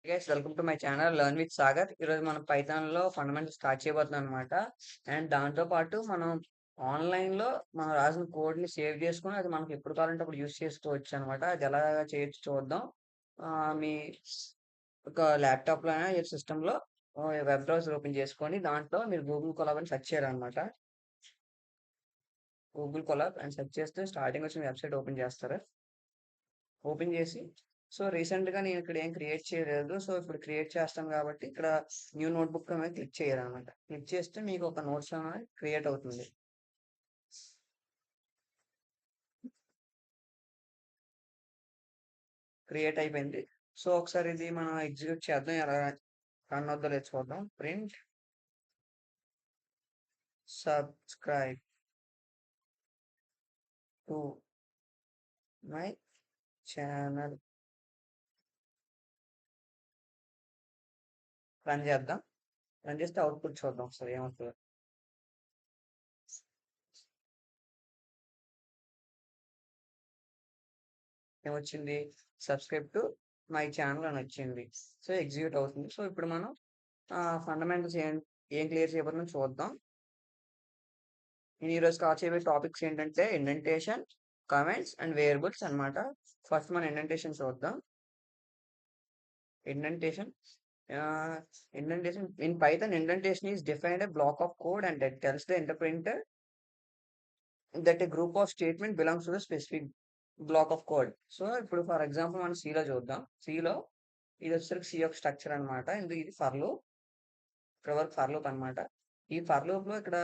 Guys welcome to my channel learn with Sagar. ఈరోజు మనం పైథాన్‌లో fundamentals start చేయబోతున్నాం అనమాట. అండ్ దాంతో పాటు మనం ఆన్‌లైన్‌లో మనం రాసిన కోడ్‌ని సేవ్ చేసుకొని అది మనకి ఎప్పుడు కావాలంటే అప్పుడు యూజ్ చేసుకోవచ్చు అనమాట. అది ఎలాగా చేయొచ్చు చూద్దాం. మీ ఒక ల్యాప్‌టాప్‌లో అయినా ఏ సిస్టమ్‌లో వెబ్ బ్రౌజర్ ఓపెన్ చేసుకొని దాంట్లో మీరు గూగుల్ కొలాబ్ అని సెర్చ్ చేయాలనమాట. గూగుల్ కొలాబ్ అని సెర్చ్ చేస్తే స్టార్టింగ్ వచ్చిన వెబ్‌సైట్ ఓపెన్ చేస్తారు. ఓపెన్ చేసి రీసెంట్‌గా నేను ఇక్కడ ఏం క్రియేట్ చేయలేదు. ఇప్పుడు క్రియేట్ చేస్తాను కాబట్టి ఇక్కడ న్యూ నోట్‌బుక్ మీద క్లిక్ చేయాలనమాట. క్లిక్ చేస్తే మీకు ఒక నోట్స్ అనేది క్రియేట్ అవుతుంది. క్రియేట్ అయిపోయింది. ఒకసారి ఇది మనం ఎగ్జిక్యూట్ చేద్దాం. ఎలా రన్ అవుద్దో లేదో చూద్దాం. Print subscribe to my channel run చేద్దాం. రన్ చేస్తే అవుట్‌పుట్ చూద్దాం ఒకసారి ఏమవుతదో. ఏమొచ్చింది? సబ్స్క్రైబ్ టు మై ఛానల్ అని వచ్చింది. ఎగ్జిక్యూట్ అవుతుంది. ఇప్పుడు మనం ఫండమెంటల్స్ ఏం క్లియర్ చేయబోతున్నాం చూద్దాం. నేను ఈరోజు కవర్ చేయబోయే టాపిక్స్ ఏంటంటే ఇండెంటేషన్, కామెంట్స్ అండ్ వేరియబుల్స్ అన్నమాట. ఫస్ట్ మనం ఇండెంటేషన్ చూద్దాం. Indentation in Python, indentation is defined a block of code and that tells the interpreter that a group of statement belongs to the specific black of code. ఇప్పుడు for example మనం సిలో చూద్దాం. సిలో ఇది వచ్చేసరికి C యొక్క structure అనమాట. ఇది ఫర్ లూప్. ఇక్కడ వరకు ఫర్ లూప్ అనమాట. ఈ ఫర్ లూప్ లో ఇక్కడ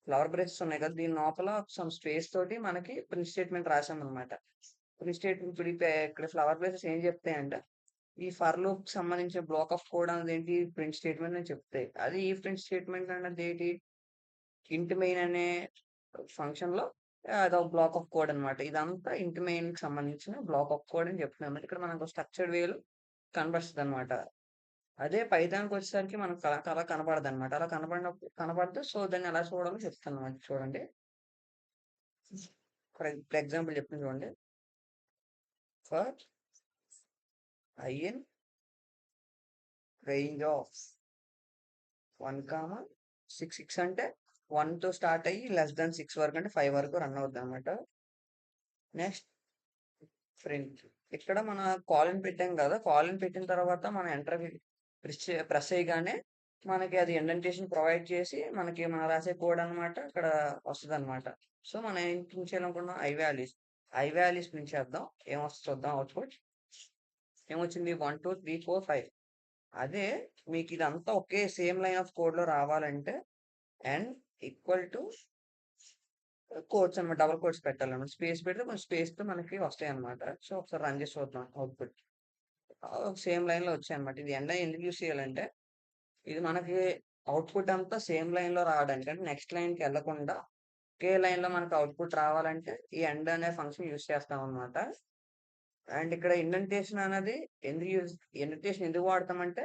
ఫ్లవర్ బ్రషెస్ ఉన్నాయి కదా, దీని లోపల సమ్ స్పేస్ తోటి మనకి ప్రింట్ స్టేట్మెంట్ రాసాం అనమాట. ప్రింట్ స్టేట్మెంట్ ఇప్పుడు ఇక్కడ ఫ్లవర్ బ్రషెస్ ఏం చెప్తాయంటే ఈ ఫర్ లూప్ కి సంబంధించిన బ్లాక్ ఆఫ్ కోడ్ అనేది ఏంటి, ప్రింట్ స్టేట్మెంట్ అని చెప్తాయి. అది ఈ ప్రింట్ స్టేట్మెంట్ అనేది ఏంటి, ఇంట్ మెయిన్ అనే ఫంక్షన్ లో అదొక బ్లాక్ ఆఫ్ కోడ్ అనమాట. ఇదంతా ఇంట్ మెయిన్ కి సంబంధించిన బ్లాక్ ఆఫ్ కోడ్ అని చెప్తున్నాం. ఇక్కడ మనకు స్ట్రక్చర్డ్ వేలు కనబడుతుంది అనమాట. అదే పైథాన్‌కి వచ్చేసరికి మనకు అలా కనపడదనమాట. అలా కనపడదు. దాన్ని ఎలా చూడాలో చెప్తానన్నమాట. చూడండి. ఇప్పుడు ఎగ్జాంపుల్ చెప్తాను చూడండి. For i in range of 1, 6 6 అంటే 1 తో స్టార్ట్ అయ్యి <6 వరకు అంటే 5 వరకు రన్ అవుద్దనమాట. Next print. ఇక్కడ మన కాలన్ పెట్టాం కదా, కాలన్ పెట్టిన తర్వాత మనం ఎంటర్ ప్రెస్ చేయగానే మనకి అది ఇండెంటేషన్ ప్రొవైడ్ చేసి మనకి మనం రాసే కోడ్ అనమాట ఇక్కడ వస్తదనమాట. మనం ఏం ప్రింట్ చేయాలనుకున్నాం, ఐ వాల్యూస్ ప్రింట్ చేద్దాం. ఏమొస్తుందో చూద్దాం అవుట్‌పుట్. ఏమొచ్చింది? 1, 2, 3, 4, 5. అదే మీకు ఇదంతా ఒకే సేమ్ లైన్ ఆఫ్ కోడ్ లో రావాలంటే అండ్ ఈక్వల్ టు కోట్స్ అనమాట. డబుల్ కోట్స్ పెట్టాలన్నమాట. స్పేస్ పెడితే కొంచెం స్పేస్ తో మనకి వస్తాయి అనమాట. ఒకసారి రన్ చేసి చూద్దాం అవుట్‌పుట్. సేమ్ లైన్ లో వచ్చాయి అనమాట. ఇది ఎండ్ ఎందుకు యూస్ చేయాలంటే ఇది మనకి అవుట్‌పుట్ అంతా సేమ్ లైన్ లో రావడానికి, అంటే నెక్స్ట్ లైన్ కి వెళ్ళకుండా ఒకే లైన్ లో మనకు అవుట్‌పుట్ రావాలంటే ఈ ఎండ్ అనే ఫంక్షన్ యూస్ చేస్తాం అనమాట. అండ్ ఇక్కడ ఇండెంటేషన్ అనేది ఇండెంటేషన్ ఎందుకు వాడతామంటే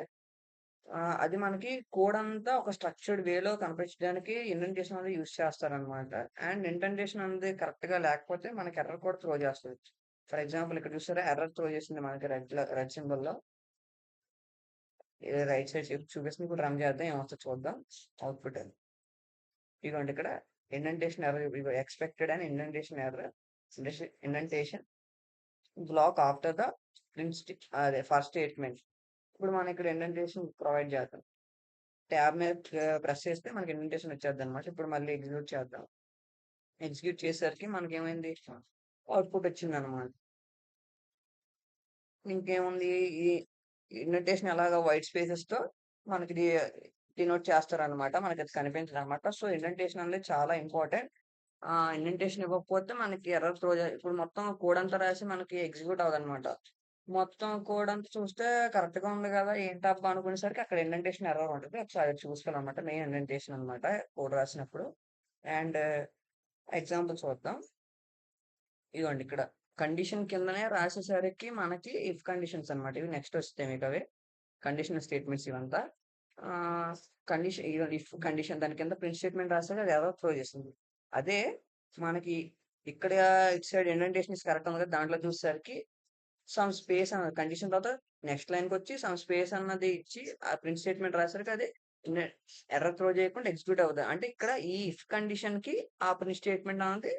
అది మనకి కోడ్ అంతా ఒక స్ట్రక్చర్డ్ వేలో కనిపించడానికి ఇండెంటేషన్ అనేది యూస్ చేస్తారనమాట. అండ్ ఇండెంటేషన్ అనేది కరెక్ట్ గా లేకపోతే మనకి ఎర్రర్ కూడా త్రో చేస్తుంది. ఫర్ ఎగ్జాంపుల్ ఇక్కడ చూసారా, ఎర్రర్ త్రో చేసింది మనకి రెడ్ సింబల్ లో. రైట్ సైడ్ చూపిస్తుంది. ఇప్పుడు రన్ చేద్దాం, ఏమొస్తుందో చూద్దాం అవుట్పుట్. ఇదిగోండి ఇక్కడ indentation error, expected and indentation error, indentation block after the అదే ఫస్ట్ స్టేట్మెంట్. ఇప్పుడు మనం ఇక్కడ ఇండెంటేషన్ ప్రొవైడ్ చేద్దాం. ట్యాబ్ మీద ప్రెస్ చేస్తే మనకి ఇండెంటేషన్ వచ్చేద్ది అనమాట. ఇప్పుడు మళ్ళీ ఎగ్జిక్యూట్ చేద్దాం. ఎగ్జిక్యూట్ చేసేసరికి మనకి ఏమైంది, అవుట్పుట్ వచ్చింది అనమాట. ఇంకేముంది, ఈ ఇండెంటేషన్ ఎలాగా వైట్ స్పేసెస్ తో మనకి డినోట్ చేస్తారనమాట. మనకి అది కనిపించదు అనమాట. ఇండెంటేషన్ అనేది చాలా ఇంపార్టెంట్. ఇండెంటేషన్ ఇవ్వకపోతే మనకి ఎర్రర్ త్రో ఇప్పుడు మొత్తం కోడ్ అంతా రాసి మనకి ఎగ్జిక్యూట్ అవ్వదనమాట. మొత్తం కోడ్ అంతా చూస్తే కరెక్ట్ గా ఉంది కదా, ఏంటబ్బా అనుకునేసరికి అక్కడ ఇండెంటేషన్ ఎర్రర్ ఉంటుంది. ఒకసారి చూసుకోవాలన్నమాట. మెయిన్ ఇండెంటేషన్ అనమాట కోడ్ రాసినప్పుడు. అండ్ ఎగ్జాంపుల్ చూద్దాం. ఇదిగోండి ఇక్కడ కండిషన్ కిందనే రాసేసరికి మనకి ఇఫ్ కండిషన్స్ అన్నమాట. ఇవి నెక్స్ట్ వస్తాయి మీకు అవి కండిషనల్ స్టేట్మెంట్స్ ఇవంతా. కండిషన్ ఇఫ్ కండిషన్ దాని కింద ప్రింట్ స్టేట్మెంట్ రాస్తే అది ఎర్రర్ త్రో చేస్తుంది. అదే మనకి ఇక్కడ ఇటు సైడ్ ఇండెంటేషన్ ఇస్ కరెక్ట్ ఉంది కదా, దాంట్లో చూసేసరికి సమ్ స్పేస్ అన్నది కండిషన్ తర్వాత నెక్స్ట్ లైన్కి వచ్చి సమ్ స్పేస్ అన్నది ఇచ్చి ఆ ప్రింట్ స్టేట్మెంట్ రాసరికి అది ఎర్రర్ త్రో చేయకుండా ఎగ్జిక్యూట్ అవుతుంది. అంటే ఇక్కడ ఈ ఇఫ్ కండిషన్ కి ఆ ప్రింట్ స్టేట్మెంట్ అనేది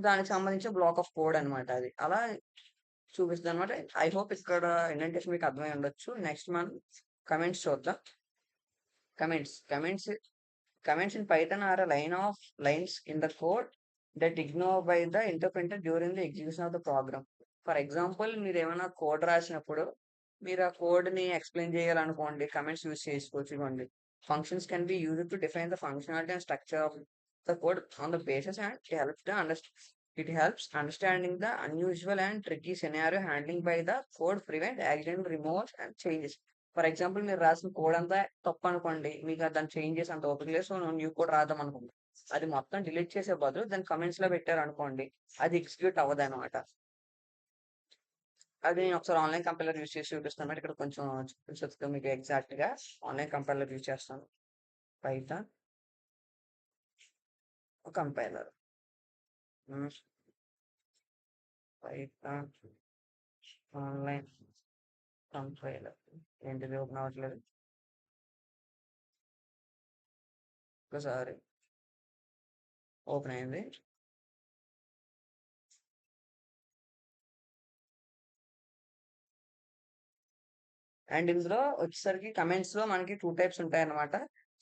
దానికి సంబంధించిన బ్లాక్ ఆఫ్ కోడ్ అనమాట. అది అలా చూపిస్తుంది అనమాట. ఐ హోప్ ఇక్కడ ఇండెంటేషన్ మీకు అర్థమై ఉండొచ్చు. నెక్స్ట్ మనం కమెంట్స్ చూద్దాం. Comments in Python are line of lines in the code that ignore by the interpreter during the execution of the program. For example మీరు ఏమైనా కోడ్ రాసినప్పుడు మీరు ఆ కోడ్ ని ఎక్స్ప్లెయిన్ చేయాలనుకోండి, కమెంట్స్ యూస్ చేసుకోవచ్చు. ఇవ్వండి, functions can be used to define the functionality and structure of the code on the basis and it helps understanding the unusual and tricky scenario handling by the code prevent accident removes and changes. For example మీరు రాసిన code అంతా తప్పు అనుకోండి, మీకు దాన్ని change చేసి అంత ఓపిక లేదు, సో న్యూ కోడ్ రాద్దాం అనుకోండి, అది మొత్తం డిలీట్ చేసే బదులు దాన్ని కమెంట్స్ లో పెట్టారు అనుకోండి, అది ఎగ్జిక్యూట్ అవ్వదు అనమాట. అది నేను ఒకసారి ఆన్లైన్ కంపైలర్ యూస్ చేసి చూపిస్తాను. ఇక్కడ కొంచెం చూపించచ్చు మీకు ఎగ్జాక్ట్ గా. ఆన్లైన్ కంపైలర్ యూస్ చేస్తాను, Python compiler, Python online compiler. ఏంటిది ఓపెన్ అవ్వట్లేదు, ఒకసారి ఓపెన్ అయింది. అండ్ ఇందులో వచ్చేసరికి కమెంట్స్ లో మనకి 2 టైప్స్ ఉంటాయి అన్నమాట.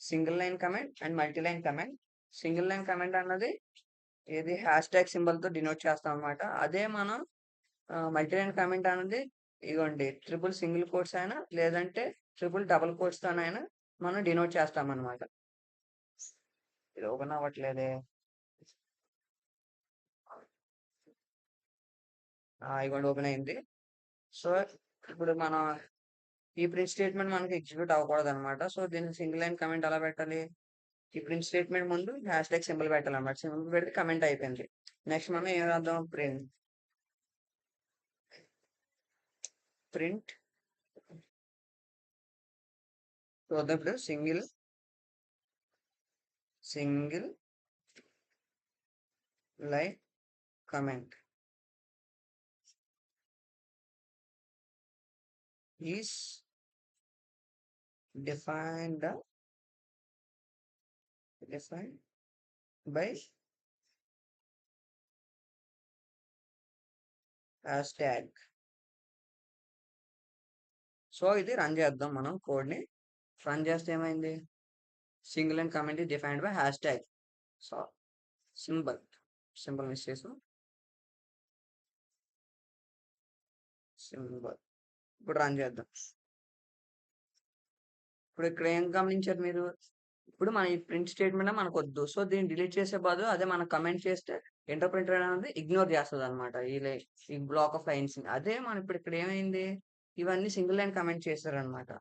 Single line comment and multi line comment. Single line comment అన్నది ఏది హ్యాష్ ట్యాగ్ సింబల్ తో డినోట్ చేస్తాం అనమాట. అదే మనం మల్టీ లైన్ కమెంట్ అనేది ఇవ్వండి ట్రిపుల్ సింగిల్ కోట్స్ అయినా లేదంటే ట్రిపుల్ డబుల్ కోట్స్ తోనైనా మనం డినోట్ చేస్తాం అనమాట. ఇది ఓపెన్ అవ్వట్లేదే. ఇవ్వండి ఓపెన్ అయింది. సో ఇప్పుడు మనం ఈ ప్రింట్ స్టేట్మెంట్ మనకి ఎగ్జిక్యూట్ అవ్వకూడదు అనమాట. సో దీనికి సింగిల్ లైన్ కమెంట్ ఎలా పెట్టాలి, ఈ ప్రింట్ స్టేట్మెంట్ ముందు హ్యాష్ ట్యాగ్ సింబల్ పెట్టాలన్నమాట. సింబల్ పెడితే కమెంట్ అయిపోయింది. నెక్స్ట్ మనం ఏం రాద్దాం, ప్రింట్ చూద్దాం. ఇప్పుడు single line comment is defined by hashtag. So ఇది రన్ చేద్దాం. మనం కోడ్ ని రన్ చేస్తే ఏమైంది, single line comment is defined by hashtag. So symbol miss చేసాం, సింబల్. ఇప్పుడు రన్ చేద్దాం. ఇప్పుడు ఇక్కడ ఏం గమనించారు మీరు, ఇప్పుడు మన ఈ ప్రింట్ స్టేట్మెంట్ మనకు వద్దు. సో దీన్ని డిలీట్ చేసే బదులు అదే మనం కమెంట్ చేస్తే ఇంటర్ప్రిటర్ అనేది ఇగ్నోర్ చేస్తుంది అనమాట ఈ బ్లాక్ ఆఫ్ లైన్స్. అదే మనం ఇప్పుడు ఇక్కడ ఏమైంది, ఇవన్నీ సింగిల్ లైన్ కమెంట్ చేశారనమాట.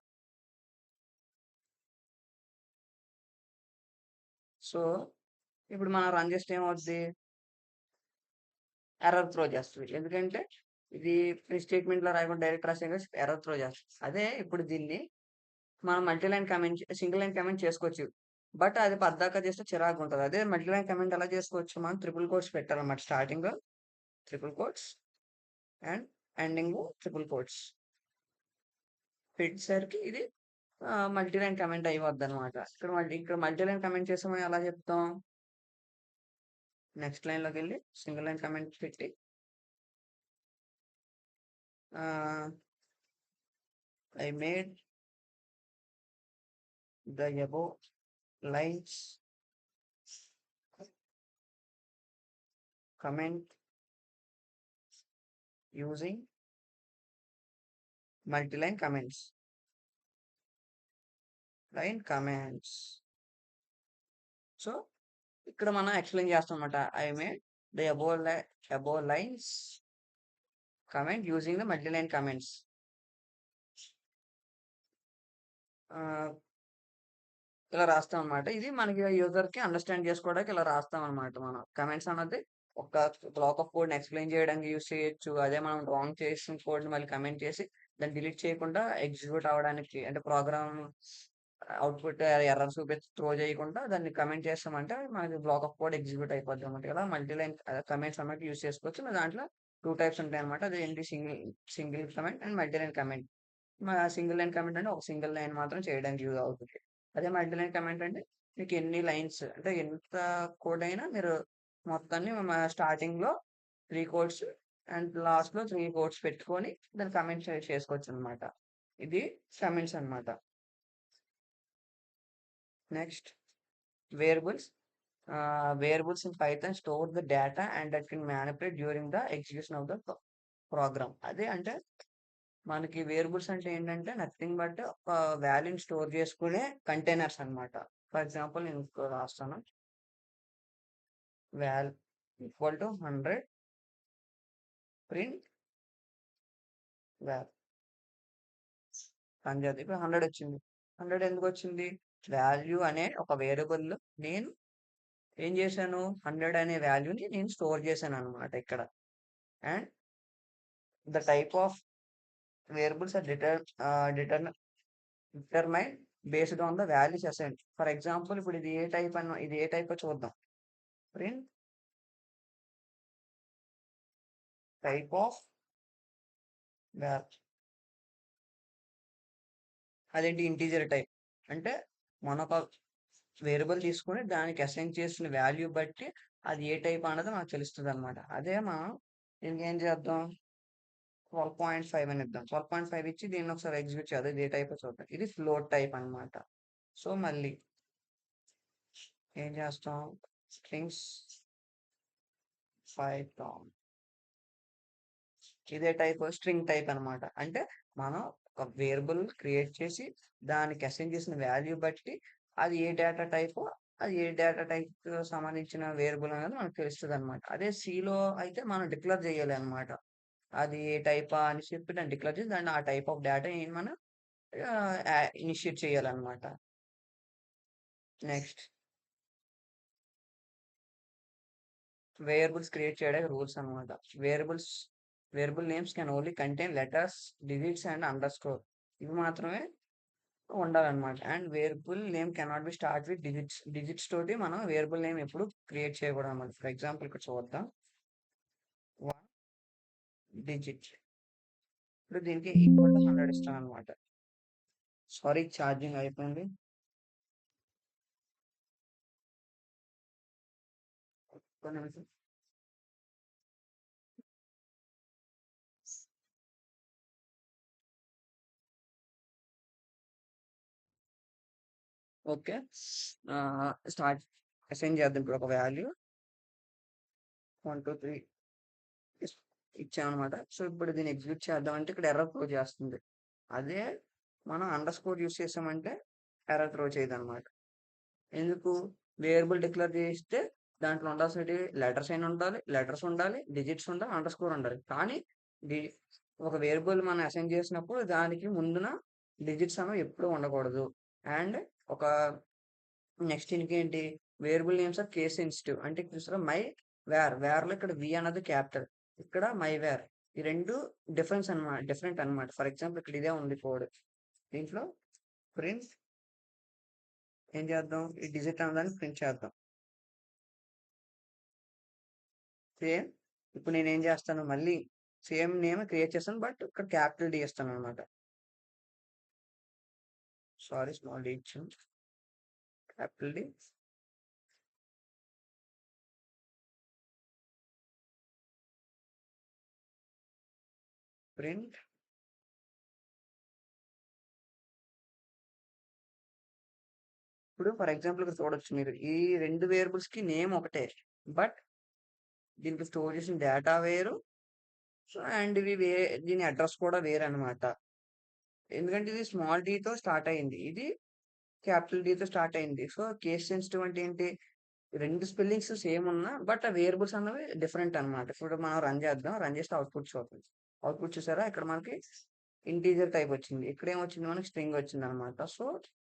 సో ఇప్పుడు మనం రన్ చేస్తే ఏమవుద్ది, ఎర్రర్ త్రో చేస్తుంది. ఎందుకంటే ఇది ప్రింట్ స్టేట్మెంట్ లో రాయకుండా డైరెక్ట్ రాసే ఎర్రర్ త్రో చేస్తుంది. అదే ఇప్పుడు దీన్ని మనం multi line comment single line comment చేసుకోవచ్చు, బట్ అది పద్దాకా చేస్తే చిరాకు ఉంటుంది. అదే మల్టీ లైన్ కమెంట్ ఎలా చేసుకోవచ్చు, మనం ట్రిపుల్ కోట్స్ పెట్టాలన్నమాట. స్టార్టింగ్ లో triple quotes and ending triple quotes పెట్టేసరికి ఇది మల్టీ లైన్ కమెంట్ అయిపోద్ది అనమాట. ఇక్కడ మల్టీ లైన్ కమెంట్ చేసామని ఎలా చెప్తాం, నెక్స్ట్ లైన్ లోకి వెళ్ళి సింగిల్ లైన్ కమెంట్ పెట్టి I made the above lines comment using multi-line comments. So ఇక్కడ మనం ఎక్స్ప్లెయిన్ చేస్తాం అనమాట. I made the above lines comment using the multi-line comments. ఇలా రాస్తాం అనమాట. ఇది మనకి యూజర్ కి అండర్స్టాండ్ చేసుకోవడానికి ఇలా రాస్తాం అనమాట. మనం కమెంట్స్ అన్నది ఒక బ్లాక్ ఆఫ్ కోడ్ ఎక్స్ప్లెయిన్ చేయడానికి యూస్ చేయొచ్చు. అదే మనం రాంగ్ చేసిన కోడ్ మళ్ళీ కమెంట్ చేసి దాన్ని డిలీట్ చేయకుండా ఎగ్జిక్యూట్ అవ్వడానికి, అంటే ప్రోగ్రామ్ అవుట్పుట్ ఎర్రర్ చూపించి త్రో చేయకుండా దాన్ని కమెంట్ చేస్తామంటే మనకి బ్లాక్ ఆఫ్ కోడ్ ఎగ్జిక్యూట్ అయిపోద్ది అనమాట. ఇలా మల్టీ లైన్ కమెంట్స్ అన్నట్టు యూస్ చేసుకోవచ్చు. దాంట్లో 2 టైప్స్ ఉంటాయన్నమాట. అదేంటి single comment and multi line comment. Single line comment అంటే ఒక సింగిల్ లైన్ మాత్రం చేయడానికి యూజ్ అవుతుంది. అదే మల్టీ లైన్ కమెంట్ అంటే మీకు ఎన్ని లైన్స్ అంటే ఎంత కోడ్ అయినా మీరు మొత్తాన్ని స్టార్టింగ్‌లో 3 కోడ్స్ అండ్ లాస్ట్‌లో 3 కోడ్స్ పెట్టుకొని దాన్ని కమెంట్ చేసుకోవచ్చనమాట. ఇది కమెంట్స్ అన్నమాట. Next variables. Variables in Python store the data and that can manipulate during the execution of the program. అదే అంటే మనకి వేరియబుల్స్ అంటే ఏంటంటే నథింగ్ బట్ ఒక వాల్యూని స్టోర్ చేసుకునే కంటైనర్స్ అన్నమాట. ఫర్ ఎగ్జాంపుల్ నేను ఇంకో రాస్తాను. Wall equal to 100 print wall run చేద్దాం. ఇప్పుడు 100 వచ్చింది. 100 ఎందుకు వచ్చింది? వాల్యూ అనే ఒక వేరియబుల్ నేను ఏం చేశాను? 100 అనే వాల్యూని నేను స్టోర్ చేశాను అనమాట ఇక్కడ. And the type of variables are determine based on the values assigned. For example ఇప్పుడు ఇది ఏ టైప్ ఇది ఏ టైప్ చూద్దాం. Print type of val. అదేంటి? Integer type. అంటే మనొక వేరియబుల్ తీసుకొని దానికి అసైన్ చేసిన వాల్యూ బట్టి అది ఏ టైప్ అన్నది మనకు తెలుస్తుంది అనమాట. అదే మనం దీనికి ఏం చేద్దాం? 12.5 అని ఇద్దాం. 12.5 ఇచ్చి దీన్ని ఒకసారి ఎగ్జిక్యూట్ చేద్దాం. ఇది ఏ టైప్ చూద్దాం. ఇది ఫ్లోట్ టైప్ అన్నమాట. సో మళ్ళీ ఏం చేస్తాం? స్ట్రింగ్స్ పైథాన్ ఇదే టైప్ స్ట్రింగ్ టైప్ అన్నమాట. అంటే మనం ఒక వేరియబుల్ క్రియేట్ చేసి దానికి అసైన్ చేసిన వాల్యూ బట్టి అది ఏ డేటా టైప్ అది ఏ డేటా టైప్ సంబంధించిన వేరియబుల్ అనేది మనకు తెలుస్తుంది అనమాట. అదే సిలో అయితే మనం డిక్లేర్ చేయాలి అనమాట. అది ఏ టైపా అని చెప్పి దాన్ని డిక్లేర్ చేసి దాన్ని ఆ టైప్ ఆఫ్ డేటా మనం ఇనిషియేట్ చేయాలన్నమాట. నెక్స్ట్ వేరియబుల్స్ క్రియేట్ చేయడానికి రూల్స్ అనమాట. Variable names can only contain letters, digits and under score. ఇవి మాత్రమే ఉండాలన్నమాట. And variable name cannot be start with digits తోటి మనం వేరియబుల్ నేమ్ ఎప్పుడు క్రియేట్ చేయకూడదు అనమాట. ఫర్ ఎగ్జాంపుల్ ఇక్కడ చూద్దాం. 1 డిజిట్. ఇప్పుడు దీనికి ఈక్వల్ టు 100 ఇస్తాను అనమాట. సారీ ఛార్జింగ్ అయిపోయింది. ఒక్క నిమిషం. ఓకే. స్టార్ట్ అసైన్ చేద్దాం. ఇప్పుడు ఒక వాల్యూ 1, 2, 3 ఇచ్చామనమాట. సో ఇప్పుడు దీన్ని ఎగ్జిక్యూట్ చేద్దాం అంటే ఇక్కడ ఎర్రర్ త్రో చేస్తుంది. అదే మనం అండర్ స్కోర్ యూస్ చేసామంటే ఎర్రర్ త్రో చేయదనమాట. ఎందుకు? వేరియబుల్ డిక్లేర్ చేస్తే దాంట్లో ఉండాల్సినవి లెటర్స్ ఉండాలి, డిజిట్స్ ఉండాలి, అండర్ స్కోర్ ఉండాలి. కానీ డి ఒక వేరియబుల్ మనం అసైన్ చేసినప్పుడు దానికి ముందున డిజిట్స్ అనేవి ఎప్పుడూ ఉండకూడదు. అండ్ ఒక నెక్స్ట్ ఇంకేంటి? Variable names are case sensitive. అంటే ఇక్కడ చూసారా వేర్‌లో ఇక్కడ వి అన్నది క్యాపిటల్. ఇక్కడ మై వేర్. ఈ 2 డిఫరెంట్ అన్నమాట. ఫర్ ఎగ్జాంపుల్ ఇక్కడ ఇదే ఉంది కోడ్. దీంట్లో ప్రింట్ ఏం చేద్దాం? ఈ డిజిట్ అన్నదాన్ని ప్రింట్ చేద్దాం. సేమ్ ఇప్పుడు నేనేం చేస్తాను? మళ్ళీ సేమ్ నేమ్ క్రియేట్ చేస్తాను. బట్ ఇక్కడ క్యాపిటల్ డి ఇస్తానన్నమాట. సారీ స్మాల్ డి ఇచ్చాను. Capital D. ప్రింట్ ఇప్పుడు ఫర్ ఎగ్జాంపుల్ ఇక్కడ చూడొచ్చు మీరు. ఈ 2 వేరియబుల్స్‌కి నేమ్ ఒకటే. బట్ దీనికి స్టోర్ చేసిన డేటా వేరు. సో అండ్ ఇవి దీని అడ్రస్ కూడా వేరనమాట. ఎందుకంటే ఇది స్మాల్ డీతో స్టార్ట్ అయింది. ఇది క్యాపిటల్ డీతో స్టార్ట్ అయింది. సో కేస్ సెన్సిటివ్ అంటే ఏంటి? 2 స్పెల్లింగ్స్ సేమ్ ఉన్నా బట్ ఆ వేరియబుల్స్ అన్నవి డిఫరెంట్ అనమాట. ఇప్పుడు మనం రన్ చేద్దాం. రన్ చేస్తే అవుట్‌పుట్ చూద్దాం. అవుట్‌పుట్ చూసారా? ఇక్కడ మనకి ఇంటీజర్ టైప్ వచ్చింది. ఇక్కడ ఏమొచ్చింది? మనకి స్ట్రింగ్ వచ్చిందనమాట. సో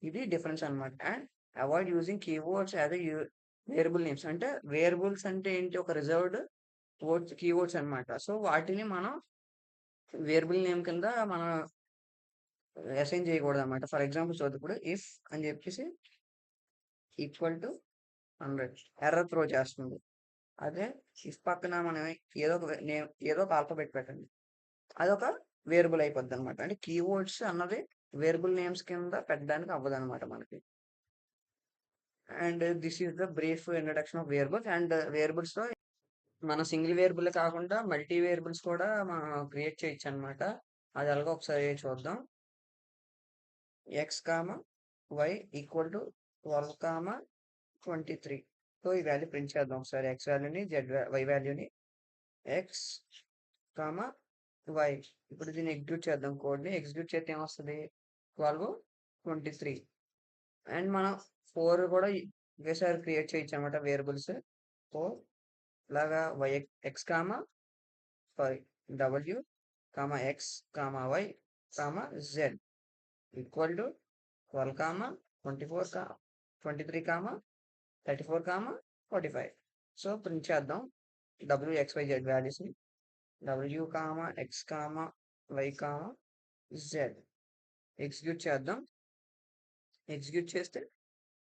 ఇది డిఫరెన్స్ అనమాట. And avoid using keywords as a variable names. అంటే వేరియబుల్స్ అంటే ఏంటి? ఒక రిజర్వ్డ్ కీవర్డ్స్ అనమాట. సో వాటిని మనం వేరియబుల్ నేమ్ కింద మనం అసైన్ చేయకూడదనమాట. ఫర్ ఎగ్జాంపుల్ చూద్దాం. ఇప్పుడు ఇఫ్ అని చెప్పేసి ఈక్వల్ టు 100 ఎర్రర్ త్రో చేస్తుంది. అదే ఇఫ్ పక్కన మనం ఏదో ఒక ఆల్ఫాబెట్ పెట్టండి. అదొక వేరియబుల్ అయిపోద్ది అనమాట. అంటే కీవర్డ్స్ అన్నది వేరియబుల్ నేమ్స్ కింద పెట్టడానికి అవ్వదనమాట మనకి. And this is the brief introduction of variables. And variables లో మన సింగిల్ వేరియబుల్ కాకుండా మల్టీ వేరియబుల్స్ కూడా మనం క్రియేట్ చేయొచ్చు అనమాట. అది ఎలాగో ఒకసారి చూద్దాం. X comma Y equal to 12 23. So ఈ వాల్యూ ప్రింట్ చేద్దాం ఒకసారి. ఎక్స్ వాల్యూని వై వాల్యూని ఎక్స్ కామా వై. ఇప్పుడు దీన్ని ఎగ్జిక్యూట్ చేద్దాం. కోడ్ని ఎగ్జిక్యూట్ చేస్తే ఏమొస్తుంది? 12 23. అండ్ మనం 4 కూడా ఒకేసారి క్రియేట్ చేయొచ్చు అనమాట వేరియబుల్స్. 4 ఇలాగా Y X comma sorry W comma X comma Y comma Z equal to 12 24 23 34 45. So print చేద్దాం WXYZ వాల్యూస్ని. W X Y Z execute చేద్దాం. ఎగ్జిక్యూట్ చేస్తే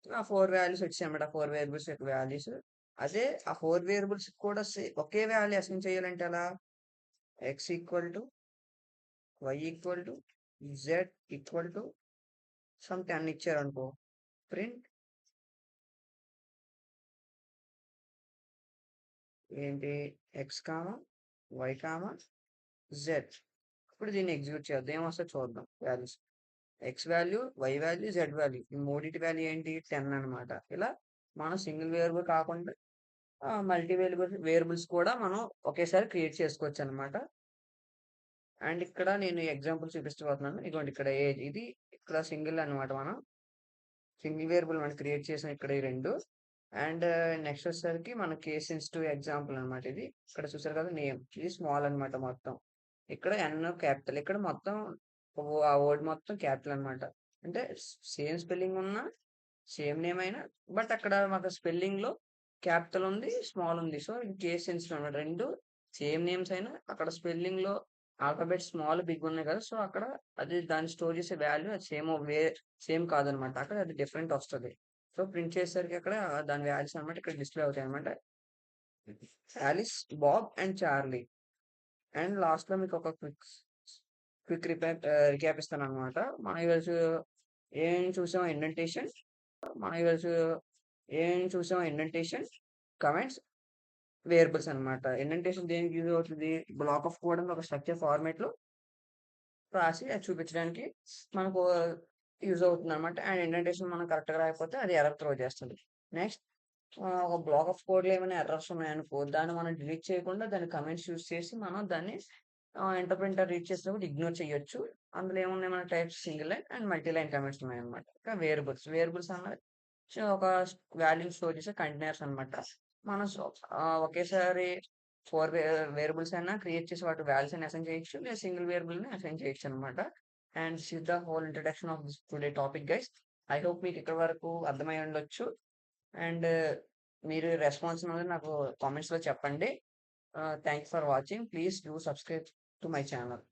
ఆ 4 వాల్యూస్ వచ్చాయన్నమాట. 4 వేరియబుల్స్ యొక్క వాల్యూస్. అదే ఆ 4 వేరియబుల్స్ కూడా ఒకే వాల్యూ అసైన్ చేయాలంటే ఎలా? X equal to Y equal to Z equal to some 10 ఇచ్చారనుకో, ప్రింట్ ఏంటి ఎక్స్ వై జెడ్. ఇప్పుడు దీన్ని ఎగ్జిక్యూట్ చేద్దాం. ఏమొస్తే చూద్దాం values. X value, Y value, Z value. ఈ మూడింటి వాల్యూ ఏంటి? 10 అనమాట. ఇలా మనం సింగిల్ వేరియబుల్ కాకుండా మల్టీ వేరియబుల్స్ కూడా మనం ఒకేసారి క్రియేట్ చేసుకోవచ్చు అనమాట. అండ్ ఇక్కడ నేను ఎగ్జాంపుల్ చూపిస్తున్నాను. ఇదిగోండి ఇక్కడ ఏజ్ ఇది ఇక్కడ సింగిల్ అనమాట. మనం సింగిల్ వేరియబుల్ మనం క్రియేట్ చేసిన ఇక్కడ ఈ రెండు. అండ్ నెక్స్ట్ వచ్చేసరికి మన కేస్ సెన్సిటివ్ ఎగ్జాంపుల్ అనమాట. ఇది ఇక్కడ చూసారు కదా నేమ్, ఇది స్మాల్ అనమాట మొత్తం. ఇక్కడ ఎన్ క్యాపిటల్, ఇక్కడ మొత్తం ఆ వర్డ్ మొత్తం క్యాపిటల్ అనమాట. అంటే సేమ్ స్పెల్లింగ్ ఉన్నా సేమ్ నేమ్ అయినా బట్ అక్కడ మాకు స్పెల్లింగ్ లో క్యాపిటల్ ఉంది, స్మాల్ ఉంది. సో ఇది కేస్ సెన్సిటివ్ అనమాట. రెండు సేమ్ నేమ్స్ అయినా అక్కడ స్పెల్లింగ్ లో ఆల్ఫాబెట్ స్మాల్ బిగ్ ఉన్నాయి కదా, సో అక్కడ అది దాన్ని స్టోర్ చేసే వాల్యూ అది సేమ్ కాదనమాట. అక్కడ అది డిఫరెంట్ వస్తుంది. సో ప్రింట్ చేసేసరికి అక్కడ దాని వాల్యూస్ అనమాట ఇక్కడ డిస్ప్లే అవుతాయి అనమాట. Alice, Bob and Charlie. And last లో మీకు ఒక క్విక్ రిక్యాప్ ఇస్తాను అనమాట. మనం ఈరోజు ఏం చూసాం? ఇండెంటేషన్. మనం ఈరోజు ఏం చూసాం? ఇండెంటేషన్, కమెంట్స్, వేరియబుల్స్ అనమాట. ఇండెంటేషన్ దేనికి యూజ్ అవుతుంది? బ్లాక్ ఆఫ్ కోడ్ అని ఒక స్ట్రక్చర్ ఫార్మేట్ లో రాసి అది చూపించడానికి మనకు యూజ్ అవుతుంది అనమాట. అండ్ ఇండెంటేషన్ మనం కరెక్ట్గా రాకపోతే అది ఎర్రర్ త్రో చేస్తుంది. నెక్స్ట్ ఒక బ్లాక్ ఆఫ్ కోడ్లో ఏమైనా ఎర్రర్స్ ఉన్నాయనుకో, దాన్ని మనం డిలీట్ చేయకుండా దాన్ని కమెంట్స్ యూజ్ చేసి మనం దాన్ని ఇంటర్ప్రింటర్ రీడ్ చేసినప్పుడు ఇగ్నోర్ చేయొచ్చు. అందులో ఏమున్నాయి? మన types single line and multi line comments ఉన్నాయన్నమాట. ఇంకా వేరియబుల్స్ అన్నది ఒక వాల్యూ స్టోర్ చేసే కంటైనర్స్ అనమాట. మనం ఒకేసారి 4 వేరియబుల్స్ అయినా క్రియేట్ చేసి వాటి వాల్యూస్ అని అసైన్ చేయొచ్చు, లేదా సింగిల్ వేరియబుల్ ని అసైన్ చేయొచ్చు అనమాట. And this is the whole introduction of this today topic guys. I hope మీకు ఇక్కడ వరకు అర్థమై ఉండొచ్చు. అండ్ మీరు రెస్పాన్స్ అనేది నాకు కామెంట్స్ లో చెప్పండి. Thanks for watching. Please do subscribe to my channel.